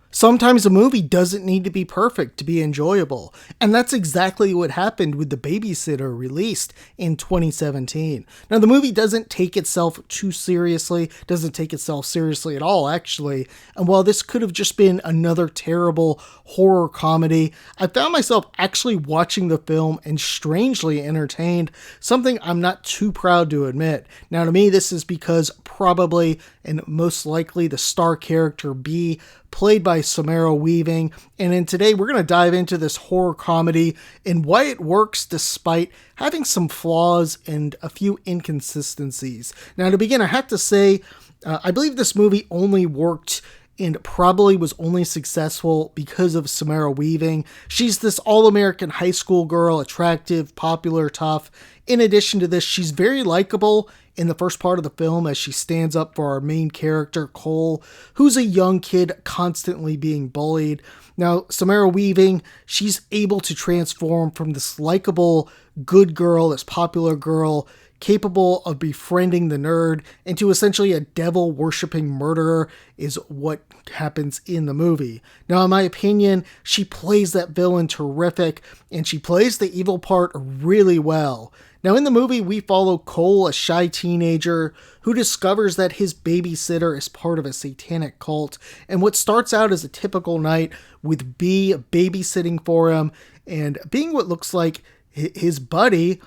Sometimes a movie doesn't need to be perfect to be enjoyable, and that's exactly what happened with The Babysitter, released in 2017. Now, the movie doesn't take itself too seriously, doesn't take itself seriously at all, actually, and while this could have just been another terrible horror comedy, I found myself actually watching the film and strangely entertained, something I'm not too proud to admit. Now, to me, this is because probably and most likely the star character B, played by Samara Weaving, and in today we're going to dive into this horror comedy and why it works despite having some flaws and a few inconsistencies. Now, to begin, I have to say, I believe this movie only worked and probably was only successful because of Samara Weaving. She's this all-American high school girl, attractive, popular, tough. In addition to this, she's very likable in the first part of the film as she stands up for our main character, Cole, who's a young kid constantly being bullied. Now, Samara Weaving, she's able to transform from this likable, good girl, this popular girl, capable of befriending the nerd, into essentially a devil-worshipping murderer, is what happens in the movie. Now, in my opinion, she plays that villain terrific, and she plays the evil part really well. Now, in the movie, we follow Cole, a shy teenager who discovers that his babysitter is part of a satanic cult, and what starts out as a typical night with B babysitting for him and being what looks like his buddy,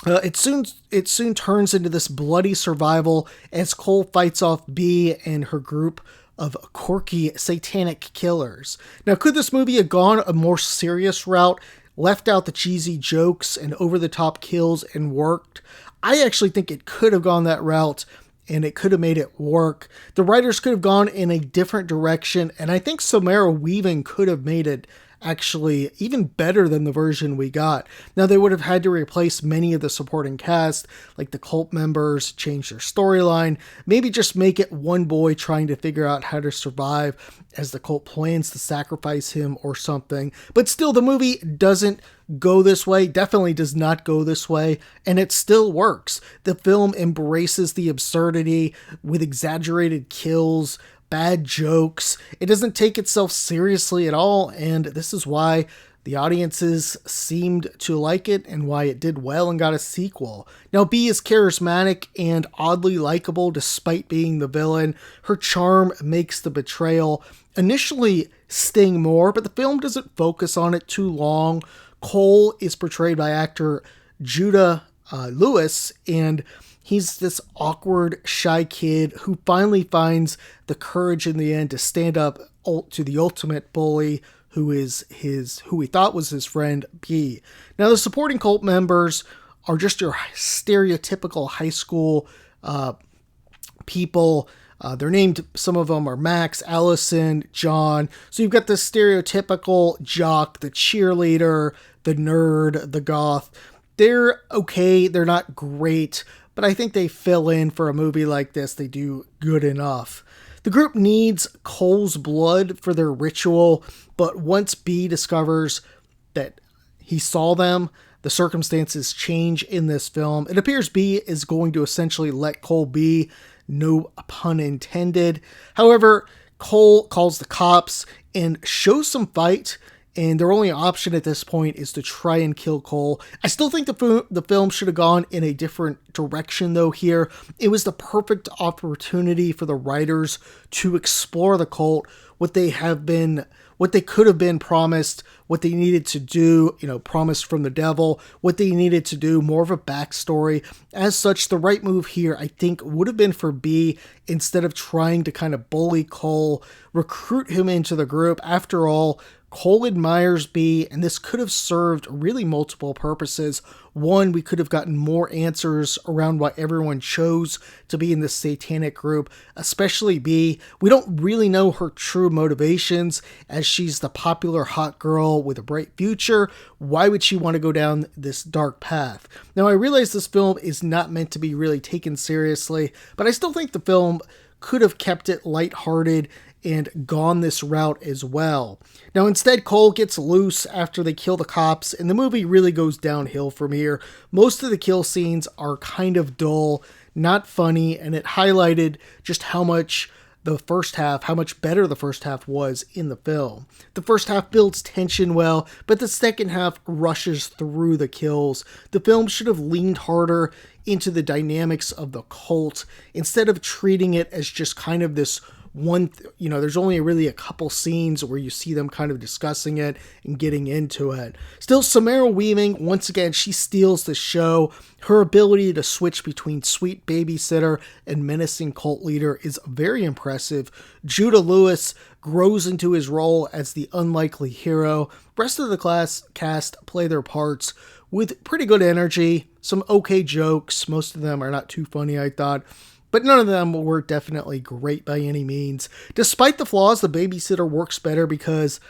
it soon turns into this bloody survival as Cole fights off B and her group of quirky satanic killers. Now, could this movie have gone a more serious route, left out the cheesy jokes and over-the-top kills, and worked? I actually think it could have gone that route, and it could have made it work. The writers could have gone in a different direction, and I think Samara Weaving could have made it actually even better than the version we got. Now, they would have had to replace many of the supporting cast, like the cult members, change their storyline, maybe just make it one boy trying to figure out how to survive as the cult plans to sacrifice him or something. But still, the movie doesn't go this way, definitely does not go this way, and it still works. The film embraces the absurdity with exaggerated kills, bad jokes. It doesn't take itself seriously at all, and this is why the audiences seemed to like it and why it did well and got a sequel. Now, B is charismatic and oddly likable despite being the villain. Her charm makes the betrayal initially sting more, but the film doesn't focus on it too long. Cole is portrayed by actor Judah Lewis, and he's this awkward, shy kid who finally finds the courage in the end to stand up to the ultimate bully, who he thought was his friend B. Now, the supporting cult members are just your stereotypical high school people. They're named, some of them are Max, Allison, John. So you've got the stereotypical jock, the cheerleader, the nerd, the goth. They're okay, they're not great, but I think they fill in for a movie like this. They do good enough. The group needs Cole's blood for their ritual, but once B discovers that he saw them, the circumstances change in this film. It appears B is going to essentially let Cole be, no pun intended. However, Cole calls the cops and shows some fight, and their only option at this point is to try and kill Cole. I still think the film should have gone in a different direction, though, here. It was the perfect opportunity for the writers to explore the cult, what they could have been promised, what they needed to do, promised from the devil, what they needed to do, more of a backstory. As such, the right move here, I think, would have been for B, instead of trying to kind of bully Cole, recruit him into the group. After all, Cole admires B, and this could have served really multiple purposes. One, we could have gotten more answers around why everyone chose to be in this satanic group, especially B. We don't really know her true motivations, as she's the popular hot girl with a bright future. Why would she want to go down this dark path? Now, I realize this film is not meant to be really taken seriously, but I still think the film could have kept it lighthearted and gone this route as well. Now, instead, Cole gets loose after they kill the cops, and the movie really goes downhill from here. Most of the kill scenes are kind of dull, not funny, and it highlighted just how much the first half, how much better the first half was in the film. The first half builds tension well, but the second half rushes through the kills. The film should have leaned harder into the dynamics of the cult instead of treating it as just kind of this there's only really a couple scenes where you see them kind of discussing it and getting into it. Still, Samara Weaving, once again, she steals the show. Her ability to switch between sweet babysitter and menacing cult leader is very impressive. Judah Lewis grows into his role as the unlikely hero. Rest of the cast play their parts with pretty good energy, some okay jokes. Most of them are not too funny, I thought. But none of them were definitely great by any means. Despite the flaws, The Babysitter works better because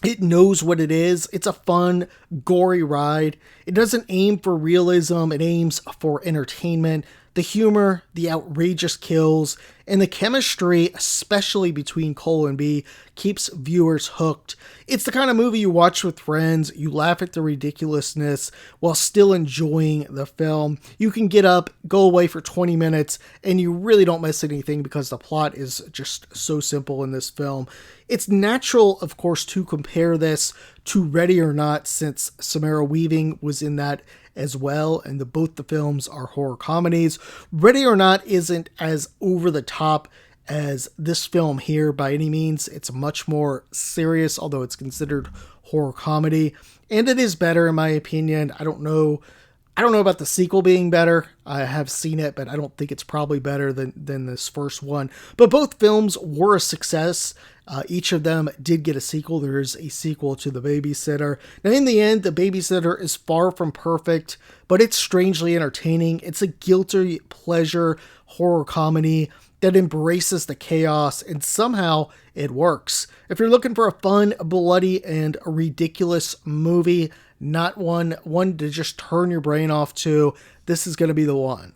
it knows what it is. It's a fun, gory ride. It doesn't aim for realism. It aims for entertainment. The humor, the outrageous kills, and the chemistry, especially between Cole and B, keeps viewers hooked. It's the kind of movie you watch with friends, you laugh at the ridiculousness while still enjoying the film. You can get up, go away for 20 minutes, and you really don't miss anything because the plot is just so simple in this film. It's natural, of course, to compare this to Ready or Not, since Samara Weaving was in that as well, and both the films are horror comedies. Ready or Not isn't as over the top as this film here by any means. It's much more serious, although it's considered horror comedy, and it is better in my opinion. I don't know about the sequel being better. I have seen it, but I don't think it's probably better than this first one. But both films were a success. Each of them did get a sequel. There is a sequel to The Babysitter. Now, in the end, The Babysitter is far from perfect, but it's strangely entertaining. It's a guilty pleasure horror comedy that embraces the chaos, and somehow it works. If you're looking for a fun, bloody, and ridiculous movie, not one to just turn your brain off to, this is going to be the one.